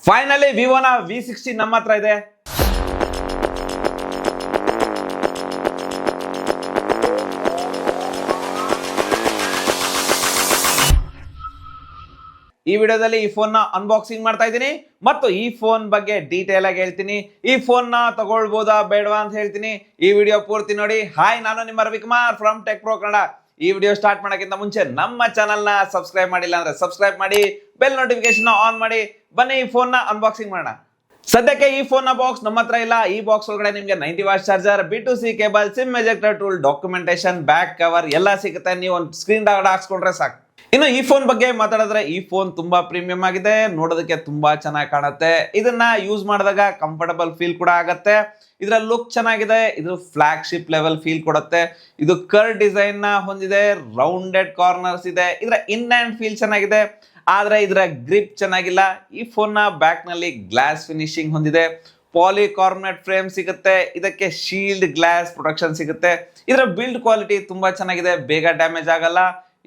Finally ವಿವೋನ V60 ನಮ್ಮ ಹತ್ರ ಇದೆ. ಈ ವಿಡಿಯೋದಲ್ಲಿ ಈ ಫೋನ್ ನ ಅನ್ಬಾಕ್ಸಿಂಗ್ ಮಾಡ್ತಾ ಇದ್ದೀನಿ ಮತ್ತು ಈ ಫೋನ್ ಬಗ್ಗೆ ಡೀಟೇಲ್ ಆಗಿ ಹೇಳ್ತೀನಿ. ಈ ಫೋನ್ ನ ತಗೊಳ್ಬೋದಾ ಬೇಡವಾ ಅಂತ ಹೇಳ್ತೀನಿ. ಈ ವಿಡಿಯೋ ಪೂರ್ತಿ ನೋಡಿ. ಹಾಯ್, ನಾನು ನಿಮ್ಮ Ravikumar from tech pro Kannada. ಈ ವಿಡಿಯೋ ಸ್ಟಾರ್ಟ್ ಮಾಡೋಕ್ಕಿಂತ ಮುಂಚೆ ನಮ್ಮ ಚಾನಲ್ ನ ಸಬ್ಸ್ಕ್ರೈಬ್ ಮಾಡಿಲ್ಲ ಅಂದ್ರೆ ಸಬ್ಸ್ಕ್ರೈಬ್ ಮಾಡಿ, ಬೆಲ್ ನೋಟಿಫಿಕೇಶನ್ ಆನ್ ಮಾಡಿ. ಬನ್ನಿ ಈ ಫೋನ್ ನ ಅನ್ಬಾಕ್ಸಿಂಗ್ ಮಾಡೋಣ. ಸದ್ಯಕ್ಕೆ ಈ ಫೋನ್ ನ ಬಾಕ್ಸ್ ನಮ್ಮ ಹತ್ರ ಇಲ್ಲ. ಈ ಬಾಕ್ಸ್ ಒಳಗಡೆ ನಿಮಗೆ 90 what charger, B2C cable, sim ejector tool, documentation, back cover ಎಲ್ಲ ಸಿಗುತ್ತೆ. ನೀವು ಒಂದು ಸ್ಕ್ರೀನ್ ಗಾರ್ಡ್ ಹಾಕ್ಸ್ಕೊಂಡ್ರೆ ಸಾಕು. ಇನ್ನು ಈ ಫೋನ್ ಬಗ್ಗೆ ಮಾತಾಡಿದ್ರೆ ಈ ಫೋನ್ ತುಂಬಾ ಪ್ರೀಮಿಯಂ ಆಗಿದೆ, ನೋಡೋದಕ್ಕೆ ತುಂಬಾ ಚೆನ್ನಾಗಿ ಕಾಣುತ್ತೆ. ಇದನ್ನ ಯೂಸ್ ಮಾಡಿದಾಗ ಕಂಫರ್ಟಬಲ್ ಫೀಲ್ ಕೂಡ ಆಗತ್ತೆ. ಇದರ ಲುಕ್ ಚೆನ್ನಾಗಿದೆ, ಇದು ಫ್ಲಾಗ್ಶಿಪ್ ಲೆವೆಲ್ ಫೀಲ್ ಕೊಡುತ್ತೆ. ಇದು ಕರ್ವ್ ಡಿಸೈನ್ ನ ಹೊಂದಿದೆ, ರೌಂಡೆಡ್ ಕಾರ್ನರ್ಸ್ ಇದೆ. ಇದರ ಇನ್ ಹ್ಯಾಂಡ್ ಫೀಲ್ ಚೆನ್ನಾಗಿದೆ, ಆದ್ರೆ ಇದರ ಗ್ರಿಪ್ ಚೆನ್ನಾಗಿಲ್ಲ. ಈ ಫೋನ್ ನ ಬ್ಯಾಕ್ ನಲ್ಲಿ ಗ್ಲಾಸ್ ಫಿನಿಶಿಂಗ್ ಹೊಂದಿದೆ, ಪಾಲಿಕಾರ್ಬನೇಟ್ ಫ್ರೇಮ್ ಸಿಗುತ್ತೆ, ಇದಕ್ಕೆ ಶೀಲ್ಡ್ ಗ್ಲಾಸ್ ಪ್ರೊಟೆಕ್ಷನ್ ಸಿಗುತ್ತೆ. ಇದರ ಬಿಲ್ಡ್ ಕ್ವಾಲಿಟಿ ತುಂಬಾ ಚೆನ್ನಾಗಿದೆ, ಬೇಗ ಡ್ಯಾಮೇಜ್ ಆಗಲ್ಲ.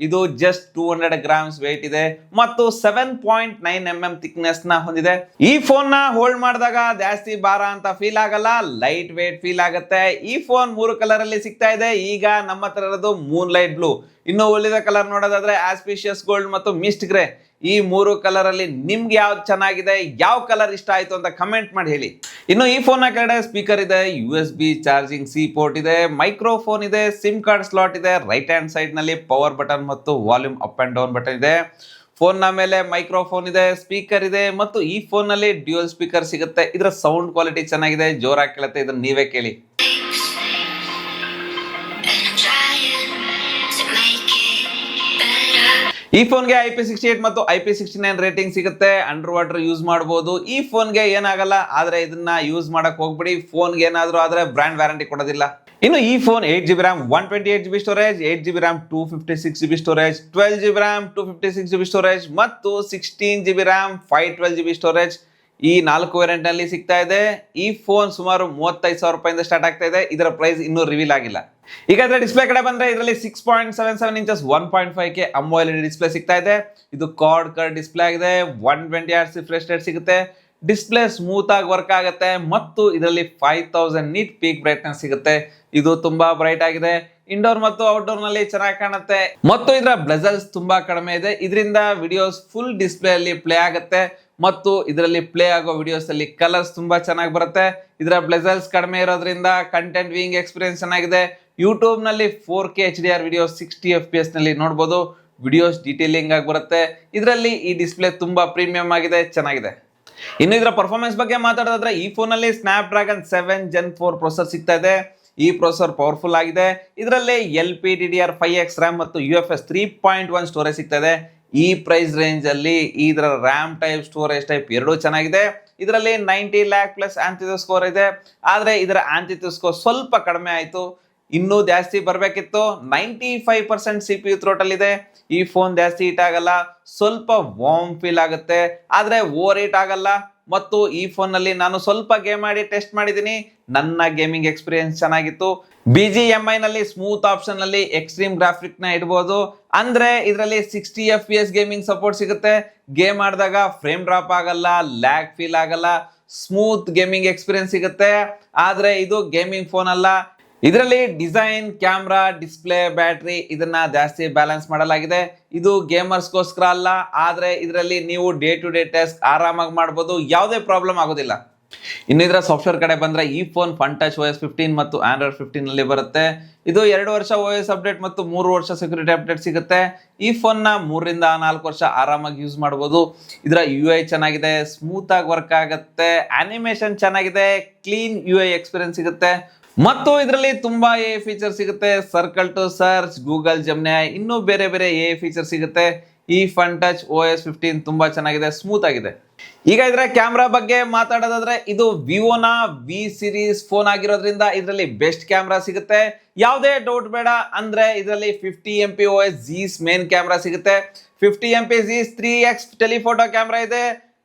ಇದು ಜಸ್ಟ್ 200 ಗ್ರಾಮ್ಸ್ ವೇಟ್ ಇದೆ ಮತ್ತು 7.9 mm ಥಿಕ್ನೆಸ್ ನ ಹೊಂದಿದೆ. ಈ ಫೋನ್ ನ ಹೋಲ್ಡ್ ಮಾಡಿದಾಗ ಜಾಸ್ತಿ ಭಾರ ಅಂತ ಫೀಲ್ ಆಗಲ್ಲ, ಲೈಟ್ ವೇಟ್ ಫೀಲ್ ಆಗುತ್ತೆ. ಈ ಫೋನ್ 3 ಕಲರ್ ಅಲ್ಲಿ ಸಿಗ್ತಾ ಇದೆ. ಈಗ ನಮ್ಮ ಹತ್ರ ಇರೋದು ಮೂನ್ ಲೈಟ್ ಬ್ಲೂ. ಇನ್ನು ಉಳಿದ ಕಲರ್ ನೋಡೋದಾದ್ರೆ ಆಸ್ಪಿಷಿಯಸ್ ಗೋಲ್ಡ್ ಮತ್ತು ಮಿಸ್ಟ್ ಗ್ರೇ. ಈ 3 ಕಲರ್ ಅಲ್ಲಿ ನಿಮ್ಗೆ ಯಾವ್ದು ಚೆನ್ನಾಗಿದೆ, ಯಾವ ಕಲರ್ ಇಷ್ಟ ಆಯ್ತು ಅಂತ ಕಮೆಂಟ್ ಮಾಡಿ ಹೇಳಿ. ಇನ್ನು ಈ ಫೋನ್ ನ ಕೆಳಗಡೆ ಸ್ಪೀಕರ್ ಇದೆ, USB ಚಾರ್ಜಿಂಗ್ ಸಿ ಪೋರ್ಟ್ ಇದೆ, ಮೈಕ್ರೋಫೋನ್ ಇದೆ, ಸಿಮ್ ಕಾರ್ಡ್ ಸ್ಲಾಟ್ ಇದೆ. ರೈಟ್ ಹ್ಯಾಂಡ್ ಸೈಡ್ ನಲ್ಲಿ ಪವರ್ ಬಟನ್ ಮತ್ತು volume up and down button ಇದೆ. ಫೋನ್ ನ ಮೇಲೆ ಮೈಕ್ರೋಫೋನ್ ಇದೆ, ಸ್ಪೀಕರ್ ಇದೆ ಮತ್ತು ಈ ಫೋನ್ ನಲ್ಲಿ ಡ್ಯೂಯಲ್ ಸ್ಪೀಕರ್ ಸಿಗುತ್ತೆ. ಇದರ ಸೌಂಡ್ ಕ್ವಾಲಿಟಿ ಚೆನ್ನಾಗಿದೆ, ಜೋರಾಗಿ ಕೇಳುತ್ತೆ. ಇದನ್ನ ನೀವೇ ಕೇಳಿ. ಈ ಫೋನ್ಗೆ IP68 ಮತ್ತು IP69 ರೇಟಿಂಗ್ ಸಿಗುತ್ತೆ. ಅಂಡರ್ ವಾಟರ್ ಯೂಸ್ ಮಾಡಬಹುದು. ಈ ಫೋನ್ಗೆ ಏನಾಗಲ್ಲ, ಆದ್ರೆ ಇದನ್ನ ಯೂಸ್ ಮಾಡಕ್ ಹೋಗ್ಬಿಡಿ. ಫೋನ್ಗೆ ಏನಾದ್ರೂ ಆದ್ರೆ ಬ್ರಾಂಡ್ ವ್ಯಾರಂಟಿ ಕೊಡೋದಿಲ್ಲ. ಇನ್ನು ಈ phone 8GB RAM, 128GB storage, 8GB RAM, 256GB storage, 12GB RAM, 256GB storage ಮತ್ತು 16GB RAM, 512GB ಸ್ಟೋರೇಜ್. ಈ 4 ವೇರಿಯಂಟ್ ನಲ್ಲಿ ಸಿಗ್ತಾ ಇದೆ. ಈ ಫೋನ್ ಸುಮಾರು 35,000 ರೂಪಾಯಿಂದ ಸ್ಟಾರ್ಟ್ ಆಗ್ತಾ ಇದೆ. ಇದರ ಪ್ರೈಸ್ ಇನ್ನೂ ರಿವೀಲ್ ಆಗಿಲ್ಲ. ಈಗ ಡಿಸ್ಪ್ಲೇ ಕಡೆ ಬಂದ್ರೆ ಇದರಲ್ಲಿ 6.77 ಇಂಚಸ್ 1.5K AMOLED ಡಿಸ್ಪ್ಲೇ ಸಿಗ್ತಾ ಇದೆ. ಇದು ಕ್ವಾಡ್ ಕರ್ವ್ ಡಿಸ್ಪ್ಲೇ ಆಗಿದೆ. 120 Hz ರಿಫ್ರೆಶ್ ರೇಟ್ ಸಿಗುತ್ತೆ. ಡಿಸ್ಪ್ಲೇ ಸ್ಮೂತ್ ಆಗಿ ವರ್ಕ್ ಆಗುತ್ತೆ ಮತ್ತು ಇದರಲ್ಲಿ 5000 ನಿಟ್ ಪೀಕ್ ಬ್ರೈಟ್ನೆಸ್ ಸಿಗುತ್ತೆ. ಇದು ತುಂಬಾ ಬ್ರೈಟ್ ಆಗಿದೆ. ಇಂಡೋರ್ ಮತ್ತು ಔಟ್ಡೋರ್ ನಲ್ಲಿ ಚೆನ್ನಾಗಿ ಕಾಣುತ್ತೆ ಮತ್ತು ಇದರ ಬ್ಲೆಜಲ್ಸ್ ತುಂಬಾ ಕಡಿಮೆ ಇದೆ. ಇದರಿಂದ ವಿಡಿಯೋಸ್ ಫುಲ್ ಡಿಸ್ಪ್ಲೇ ಅಲ್ಲಿ ಪ್ಲೇ ಆಗುತ್ತೆ ಮತ್ತು ಇದರಲ್ಲಿ ಪ್ಲೇ ಆಗೋ ವಿಡಿಯೋಸ್ ಅಲ್ಲಿ ಕಲರ್ಸ್ ತುಂಬಾ ಚೆನ್ನಾಗಿ ಬರುತ್ತೆ. ಇದರ ಬ್ಲೆಜಲ್ಸ್ ಕಡಿಮೆ ಇರೋದ್ರಿಂದ ಕಂಟೆಂಟ್ ವ್ಯೂಯಿಂಗ್ ಎಕ್ಸ್ಪೀರಿಯನ್ಸ್ ಚೆನ್ನಾಗಿದೆ. ಯೂಟ್ಯೂಬ್ ನಲ್ಲಿ 4K HDR ವಿಡಿಯೋಸ್ 60 FPS ನಲ್ಲಿ ನೋಡಬಹುದು. ವಿಡಿಯೋಸ್ ಡೀಟೇಲಿಂಗ್ ಆಗಿ ಬರುತ್ತೆ. ಇದರಲ್ಲಿ ಈ ಡಿಸ್ಪ್ಲೇ ತುಂಬಾ ಪ್ರೀಮಿಯಂ ಆಗಿದೆ, ಚೆನ್ನಾಗಿದೆ. ಇನ್ನು ಇದರ ಪರ್ಫಾರ್ಮೆನ್ಸ್ ಬಗ್ಗೆ ಮಾತಾಡೋದಾದ್ರೆ ಈ ಫೋನ್ ಅಲ್ಲಿ ಸ್ನ್ಯಾಪ್ಡ್ರ್ಯಾಗನ್ 7 Gen 4 ಪ್ರೊಸೆಸರ್ ಸಿಗ್ತಾ ಇದೆ. ಈ ಪ್ರೊಸೆಸರ್ ಪವರ್ಫುಲ್ ಆಗಿದೆ. ಇದರಲ್ಲಿ LPDDR5X RAM ಮತ್ತು UFS 3.1 ಸ್ಟೋರೇಜ್ ಸಿಗ್ತಾ ಇದೆ. ಈ ಪ್ರೈಸ್ ರೇಂಜ್ ಅಲ್ಲಿ ಇದರ ರ್ಯಾಮ್ ಟೈಪ್, ಸ್ಟೋರೇಜ್ ಟೈಪ್ ಎರಡೂ ಚೆನ್ನಾಗಿದೆ. ಇದರಲ್ಲಿ 90 lakh ಪ್ಲಸ್ ಆಂಟಿಥೋ ಸ್ಕೋರ್ ಇದೆ, ಆದ್ರೆ ಇದರ ಆಂಟಿಥೋ ಸ್ಕೋರ್ ಸ್ವಲ್ಪ ಕಡಿಮೆ ಆಯ್ತು. ಇನ್ನೂ ಜಾಸ್ತಿ ಬರಬೇಕಿತ್ತು. 95% CPU ಥ್ರೋಟಲ್ ಇದೆ. ಈ ಫೋನ್ ಜಾಸ್ತಿ ಹೀಟ್ ಆಗಲ್ಲ, ಸ್ವಲ್ಪ ವಾರ್ಮ್ ಫೀಲ್ ಆಗುತ್ತೆ, ಆದ್ರೆ ಓವರ್ ಹೀಟ್ ಆಗಲ್ಲ. ಮತ್ತು ಈ ಫೋನ್ ನಲ್ಲಿ ನಾನು ಸ್ವಲ್ಪ ಗೇಮ್ ಆಡಿ ಟೆಸ್ಟ್ ಮಾಡಿದ್ದೀನಿ. ನನ್ನ ಗೇಮಿಂಗ್ ಎಕ್ಸ್ಪೀರಿಯನ್ಸ್ ಚೆನ್ನಾಗಿತ್ತು. BGMI ನಲ್ಲಿ ಸ್ಮೂತ್ ಆಪ್ಷನ್ ನಲ್ಲಿ ಎಕ್ಸ್ಟ್ರೀಮ್ ಗ್ರಾಫಿಕ್ ನ ಇಡಬಹುದು. ಅಂದ್ರೆ ಇದರಲ್ಲಿ 60 FPS ಗೇಮಿಂಗ್ ಸಪೋರ್ಟ್ ಸಿಗುತ್ತೆ. ಗೇಮ್ ಆಡಿದಾಗ ಫ್ರೇಮ್ ಡ್ರಾಪ್ ಆಗಲ್ಲ, ಲ್ಯಾಗ್ ಫೀಲ್ ಆಗಲ್ಲ, ಸ್ಮೂತ್ ಗೇಮಿಂಗ್ ಎಕ್ಸ್ಪೀರಿಯನ್ಸ್ ಸಿಗುತ್ತೆ. ಆದ್ರೆ ಇದು ಗೇಮಿಂಗ್ ಫೋನ್ ಅಲ್ಲ. ಇದರಲ್ಲಿ ಡಿಸೈನ್, ಕ್ಯಾಮ್ರಾ, ಡಿಸ್ಪ್ಲೇ, ಬ್ಯಾಟ್ರಿ ಇದನ್ನ ಜಾಸ್ತಿ ಬ್ಯಾಲೆನ್ಸ್ ಮಾಡಲಾಗಿದೆ. ಇದು ಗೇಮರ್ಸ್ಗೋಸ್ಕರ ಅಲ್ಲ, ಆದ್ರೆ ಇದರಲ್ಲಿ ನೀವು ಡೇ ಟು ಡೇ ಟಾಸ್ಕ್ ಆರಾಮಾಗಿ ಮಾಡಬಹುದು, ಯಾವುದೇ ಪ್ರಾಬ್ಲಮ್ ಆಗೋದಿಲ್ಲ. ಇನ್ನು ಇದರ ಸಾಫ್ಟ್ವೇರ್ ಕಡೆ ಬಂದ್ರೆ ಈ ಫೋನ್ FunTouch OS 15 ಮತ್ತು Android 15 ನಲ್ಲಿ ಬರುತ್ತೆ. ಇದು 2 ವರ್ಷ OS ಅಪ್ಡೇಟ್ ಮತ್ತು 3 ವರ್ಷ ಸೆಕ್ಯೂರಿಟಿ ಅಪ್ಡೇಟ್ ಸಿಗುತ್ತೆ. ಈ ಫೋನ್ ನ 3 ರಿಂದ 4 ವರ್ಷ ಆರಾಮಾಗಿ ಯೂಸ್ ಮಾಡಬಹುದು. ಇದರ UI ಚೆನ್ನಾಗಿದೆ, ಸ್ಮೂತ್ ಆಗಿ ವರ್ಕ್ ಆಗುತ್ತೆ, ಅನಿಮೇಷನ್ ಚೆನ್ನಾಗಿದೆ, ಕ್ಲೀನ್ UI ಎಕ್ಸ್ಪೀರಿಯನ್ಸ್ ಸಿಗುತ್ತೆ ಮತ್ತು ಇದರಲ್ಲಿ ತುಂಬಾ AI ಫೀಚರ್ ಸಿಗುತ್ತೆ. Circle to search, Google Gemini, ಇನ್ನೂ ಬೇರೆ ಬೇರೆ AI ಫೀಚರ್ ಸಿಗುತ್ತೆ. ಈ FunTouch OS 15 ತುಂಬಾ ಚೆನ್ನಾಗಿದೆ, ಸ್ಮೂತ್ ಆಗಿದೆ. ಈಗ ಇದರ ಕ್ಯಾಮ್ರಾ ಬಗ್ಗೆ ಮಾತಾಡೋದಾದ್ರೆ ಇದು ವಿವೋನ V ಸೀರೀಸ್ ಫೋನ್ ಆಗಿರೋದ್ರಿಂದ ಇದರಲ್ಲಿ ಬೆಸ್ಟ್ ಕ್ಯಾಮ್ರಾ ಸಿಗುತ್ತೆ, ಯಾವುದೇ ಡೌಟ್ ಬೇಡ. ಅಂದ್ರೆ ಇದರಲ್ಲಿ 50 MP OS Zeiss main camera ಸಿಗುತ್ತೆ. 50 MP Zeiss 3x telephoto camera ಇದೆ.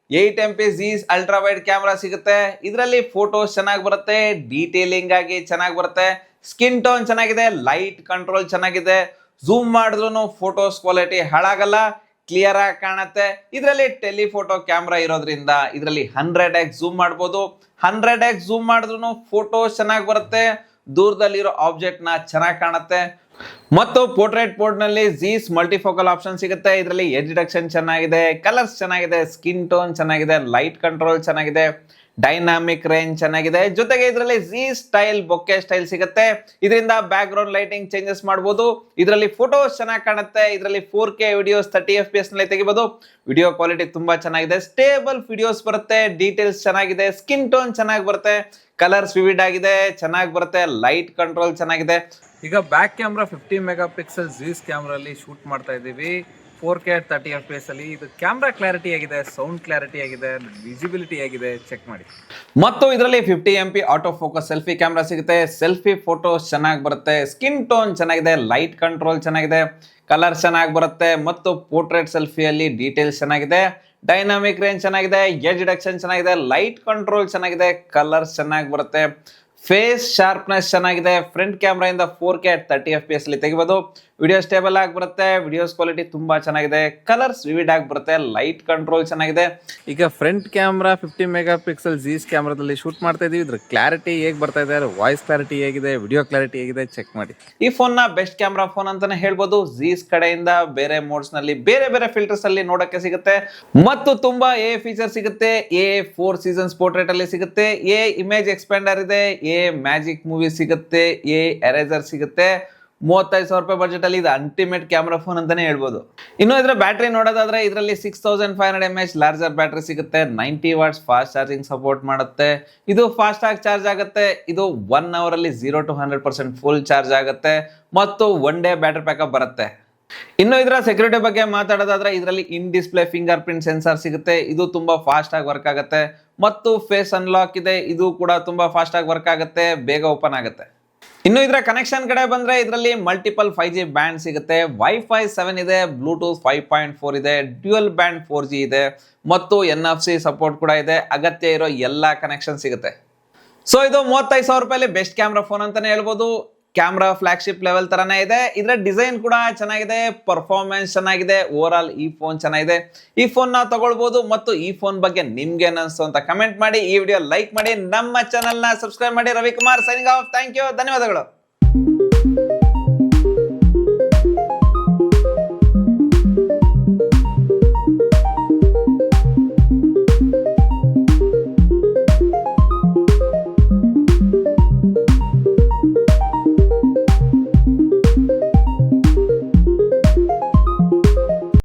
8 MP Zeiss ultra wide camera ಸಿಗುತ್ತೆ. ಇದರಲ್ಲಿ ಫೋಟೋಸ್ ಚೆನ್ನಾಗಿ ಬರುತ್ತೆ, ಡೀಟೇಲಿಂಗ್ ಆಗಿ ಚೆನ್ನಾಗಿ ಬರುತ್ತೆ, ಸ್ಕಿನ್ ಟೋನ್ ಚೆನ್ನಾಗಿದೆ, ಲೈಟ್ ಕಂಟ್ರೋಲ್ ಚೆನ್ನಾಗಿದೆ, ಝೂಮ್ ಮಾಡಿದ್ರು ಫೋಟೋಸ್ ಕ್ವಾಲಿಟಿ ಹಾಳಾಗಲ್ಲ. ಕ್ಲಿಯರ್ ಆಗಿ ಕಾಣುತ್ತೆ. ಇದರಲ್ಲಿ ಟೆಲಿಫೋಟೋ ಕ್ಯಾಮ್ರಾ ಇರೋದ್ರಿಂದ ಇದರಲ್ಲಿ 100x ಝೂಮ್ ಮಾಡ್ಬೋದು. 100x ಝೂಮ್ ಮಾಡಿದ್ರು ಫೋಟೋ ಚೆನ್ನಾಗಿ ಬರುತ್ತೆ, ದೂರದಲ್ಲಿರೋ ಆಬ್ಜೆಕ್ಟ್ ನ ಚೆನ್ನಾಗಿ ಕಾಣುತ್ತೆ. ಮತ್ತು ಪೋರ್ಟ್ರೇಟ್ ಮೋಡ್ ನಲ್ಲಿ ಝೀಸ್ ಮಲ್ಟಿಫೋಕಲ್ ಆಪ್ಷನ್ ಸಿಗುತ್ತೆ. ಇದರಲ್ಲಿ ಎಡ್ಜ್ ಡಿಟೆಕ್ಷನ್ ಚೆನ್ನಾಗಿದೆ, ಕಲರ್ಸ್ ಚೆನ್ನಾಗಿದೆ, ಸ್ಕಿನ್ ಟೋನ್ ಚೆನ್ನಾಗಿದೆ, ಲೈಟ್ ಕಂಟ್ರೋಲ್ ಚೆನ್ನಾಗಿದೆ, ಡೈನಾಮಿಕ್ ರೇಂಜ್ ಚೆನ್ನಾಗಿದೆ. ಜೊತೆಗೆ ಇದರಲ್ಲಿ ಝೀ ಸ್ಟೈಲ್ ಬೊಕೆ ಸ್ಟೈಲ್ ಸಿಗುತ್ತೆ. ಇದರಿಂದ ಬ್ಯಾಕ್ ಗ್ರೌಂಡ್ ಲೈಟಿಂಗ್ ಚೇಂಜಸ್ ಮಾಡಬಹುದು. ಇದರಲ್ಲಿ ಫೋಟೋಸ್ ಚೆನ್ನಾಗಿ ಕಾಣುತ್ತೆ. ಇದರಲ್ಲಿ 4K ವಿಡಿಯೋಸ್ 30 FPS ನಲ್ಲಿ ತೆಗಿಬಹುದು. ವಿಡಿಯೋ ಕ್ವಾಲಿಟಿ ತುಂಬಾ ಚೆನ್ನಾಗಿದೆ, ಸ್ಟೇಬಲ್ ವಿಡಿಯೋಸ್ ಬರುತ್ತೆ, ಡೀಟೇಲ್ಸ್ ಚೆನ್ನಾಗಿದೆ, ಸ್ಕಿನ್ ಟೋನ್ ಚೆನ್ನಾಗಿ ಬರುತ್ತೆ, ಕಲರ್ಸ್ ವಿವಿಡ್ ಆಗಿದೆ, ಚೆನ್ನಾಗಿ ಬರುತ್ತೆ, ಲೈಟ್ ಕಂಟ್ರೋಲ್ ಚೆನ್ನಾಗಿದೆ. ಈಗ back camera 50 megapixel Zeiss camera ಅಲ್ಲಿ ಶೂಟ್ ಮಾಡ್ತಾ ಇದ್ದೀವಿ 4K 30 FPS ಅಲ್ಲಿ. ಇದು ಕ್ಯಾಮ್ರಾ ಕ್ಲಾರಿಟಿ ಆಗಿದೆ, ಸೌಂಡ್ ಕ್ಲಾರಿಟಿ ಆಗಿದೆ, ವಿಸಿಬಿಲಿಟಿ ಆಗಿದೆ, ಚೆಕ್ ಮಾಡಿ. ಮತ್ತು ಇದರಲ್ಲಿ 50 MP auto focus selfie camera ಸಿಗುತ್ತೆ. ಸೆಲ್ಫಿ ಫೋಟೋಸ್ ಚೆನ್ನಾಗಿ ಬರುತ್ತೆ, ಸ್ಕಿನ್ ಟೋನ್ ಚೆನ್ನಾಗಿದೆ, ಲೈಟ್ ಕಂಟ್ರೋಲ್ ಚೆನ್ನಾಗಿದೆ, ಕಲರ್ ಚೆನ್ನಾಗಿ ಬರುತ್ತೆ. ಮತ್ತು ಪೋರ್ಟ್ರೇಟ್ ಸೆಲ್ಫಿಯಲ್ಲಿ ಡೀಟೇಲ್ಸ್ ಚೆನ್ನಾಗಿದೆ, ಡೈನಾಮಿಕ್ ರೇಂಜ್ ಚೆನ್ನಾಗಿದೆ, ಎಡ್ಜ್ ಡಿಟೆಕ್ಷನ್ ಚೆನ್ನಾಗಿದೆ, ಲೈಟ್ ಕಂಟ್ರೋಲ್ ಚೆನ್ನಾಗಿದೆ, ಕಲರ್ಸ್ ಚೆನ್ನಾಗಿ ಬರುತ್ತೆ, ಫೇಸ್ ಶಾರ್ಪ್ನೆಸ್ ಚೆನ್ನಾಗಿದೆ. ಫ್ರಂಟ್ ಕ್ಯಾಮ್ರಾ ಇಂದ 4K 30 FPS ಅಲ್ಲಿ ತೆಗಿಬಹುದು. ವಿಡಿಯೋ ಸ್ಟೇಬಲ್ ಆಗಿ ಬರುತ್ತೆ, ವಿಡಿಯೋಸ್ ಕ್ವಾಲಿಟಿ ತುಂಬಾ ಚೆನ್ನಾಗಿದೆ, ಕಲರ್ಸ್ ವಿವಿಡ್ ಆಗಿ ಬರುತ್ತೆ, ಲೈಟ್ ಕಂಟ್ರೋಲ್ ಚೆನ್ನಾಗಿದೆ. ಈಗ front camera 50 megapixel Zeiss ಕ್ಯಾಮ್ರಾದಲ್ಲಿ ಶೂಟ್ ಮಾಡ್ತಾ ಇದೀವಿ. ಇದ್ರ ಕ್ಲಾರಿಟಿ ಹೇಗೆ ಬರ್ತಾ ಇದೆ, ವಾಯ್ಸ್ ಕ್ಲಾರಿಟಿ ಹೇಗಿದೆ, ವಿಡಿಯೋ ಕ್ಲಾರಿಟಿ ಹೇಗಿದೆ, ಚೆಕ್ ಮಾಡಿ. ಈ ಫೋನ್ ನ ಬೆಸ್ಟ್ ಕ್ಯಾಮ್ರಾ ಫೋನ್ ಅಂತಾನೆ ಹೇಳ್ಬೋದು. ಝೀಸ್ ಕಡೆಯಿಂದ ಬೇರೆ ಮೋಡ್ಸ್ ನಲ್ಲಿ ಬೇರೆ ಬೇರೆ ಫಿಲ್ಟರ್ಸ್ ಅಲ್ಲಿ ನೋಡಕ್ಕೆ ಸಿಗುತ್ತೆ. ಮತ್ತು ತುಂಬಾ ಫೀಚರ್ ಸಿಗುತ್ತೆ. A4 ಸೀಸನ್ಸ್ ಪೋರ್ಟ್ರೇಟ್ ಅಲ್ಲಿ ಸಿಗುತ್ತೆ, ಇಮೇಜ್ ಎಕ್ಸ್ಪೆಂಡರ್ ಇದೆ, ಮ್ಯಾಜಿಕ್ ಮೂವಿ ಸಿಗುತ್ತೆ, ಎರೇಸರ್ ಸಿಗುತ್ತೆ. 35,000 ರೂಪಾಯಿ ಬಜೆಟ್ ಅಲ್ಲಿ ಇದು ಅಲ್ಟಿಮೇಟ್ ಕ್ಯಾಮ್ರಾ ಫೋನ್ ಅಂತಾನೆ ಹೇಳ್ಬೋದು. ಇನ್ನು ಇದರ ಬ್ಯಾಟರಿ ನೋಡೋದಾದ್ರೆ ಇದರಲ್ಲಿ 6500 mAh ಲಾರ್ಜರ್ ಬ್ಯಾಟರಿ ಸಿಗುತ್ತೆ. 90 ವಾಟ್ಸ್ ಫಾಸ್ಟ್ ಚಾರ್ಜಿಂಗ್ ಸಪೋರ್ಟ್ ಮಾಡುತ್ತೆ. ಇದು ಫಾಸ್ಟ್ ಆಗಿ ಚಾರ್ಜ್ ಆಗುತ್ತೆ. ಇದು 1 ಅವರ್ ಅಲ್ಲಿ 0 to 100% ಫುಲ್ ಚಾರ್ಜ್ ಆಗುತ್ತೆ. ಮತ್ತು 1 ಡೇ ಬ್ಯಾಟರಿ ಬ್ಯಾಕಪ್ ಬರುತ್ತೆ. ಇನ್ನು ಇದರ ಸೆಕ್ಯೂರಿಟಿ ಬಗ್ಗೆ ಮಾತಾಡೋದಾದ್ರೆ ಇದರಲ್ಲಿ in display fingerprint sensor ಸಿಗುತ್ತೆ. ಇದು ತುಂಬಾ ಫಾಸ್ಟ್ ಆಗಿ ವರ್ಕ್ ಆಗುತ್ತೆ. ಮತ್ತು ಫೇಸ್ ಅನ್ಲಾಕ್ ಇದೆ, ಇದು ಕೂಡ ತುಂಬಾ ಫಾಸ್ಟ್ ಆಗಿ ವರ್ಕ್ ಆಗುತ್ತೆ, ಬೇಗ ಓಪನ್ ಆಗುತ್ತೆ. ಇನ್ನು ಇದರ ಕನೆಕ್ಷನ್ ಕಡೆ ಬಂದ್ರೆ ಇದರಲ್ಲಿ ಮಲ್ಟಿಪಲ್ 5G ಬ್ಯಾಂಡ್ ಸಿಗುತ್ತೆ, Wi-Fi 7 ಇದೆ, ಬ್ಲೂಟೂತ್ 5.4 ಇದೆ, ಡ್ಯುಯಲ್ ಬ್ಯಾಂಡ್ 4G ಇದೆ, ಮತ್ತು NFC ಸಪೋರ್ಟ್ ಕೂಡ ಇದೆ. ಅಗತ್ಯ ಇರೋ ಎಲ್ಲಾ ಕನೆಕ್ಷನ್ ಸಿಗುತ್ತೆ. ಸೊ ಇದು 35,000 ರೂಪಾಯಲ್ಲಿ ಬೆಸ್ಟ್ ಕ್ಯಾಮ್ರಾ ಫೋನ್ ಅಂತಾನೆ ಹೇಳ್ಬೋದು. ಕ್ಯಾಮ್ರಾ ಫ್ಲಾಗ್ಶಿಪ್ ಲೆವೆಲ್ ತರಾನೇ ಇದೆ. ಇದರ ಡಿಸೈನ್ ಕೂಡ ಚೆನ್ನಾಗಿದೆ, ಪರ್ಫಾರ್ಮೆನ್ಸ್ ಚೆನ್ನಾಗಿದೆ, ಓವರ್ ಆಲ್ ಈ ಫೋನ್ ಚೆನ್ನಾಗಿದೆ. ಈ ಫೋನ್ ನ ತಗೊಳ್ಬಹುದು. ಮತ್ತು ಈ ಫೋನ್ ಬಗ್ಗೆ ನಿಮ್ಗೆ ಅನಿಸ್ತು ಅಂತ ಕಮೆಂಟ್ ಮಾಡಿ, ಈ ವಿಡಿಯೋ ಲೈಕ್ ಮಾಡಿ, ನಮ್ಮ ಚಾನಲ್ ನ ಸಬ್ಸ್ಕ್ರೈಬ್ ಮಾಡಿ. Ravikumar signing off. Thank you, ಧನ್ಯವಾದಗಳು.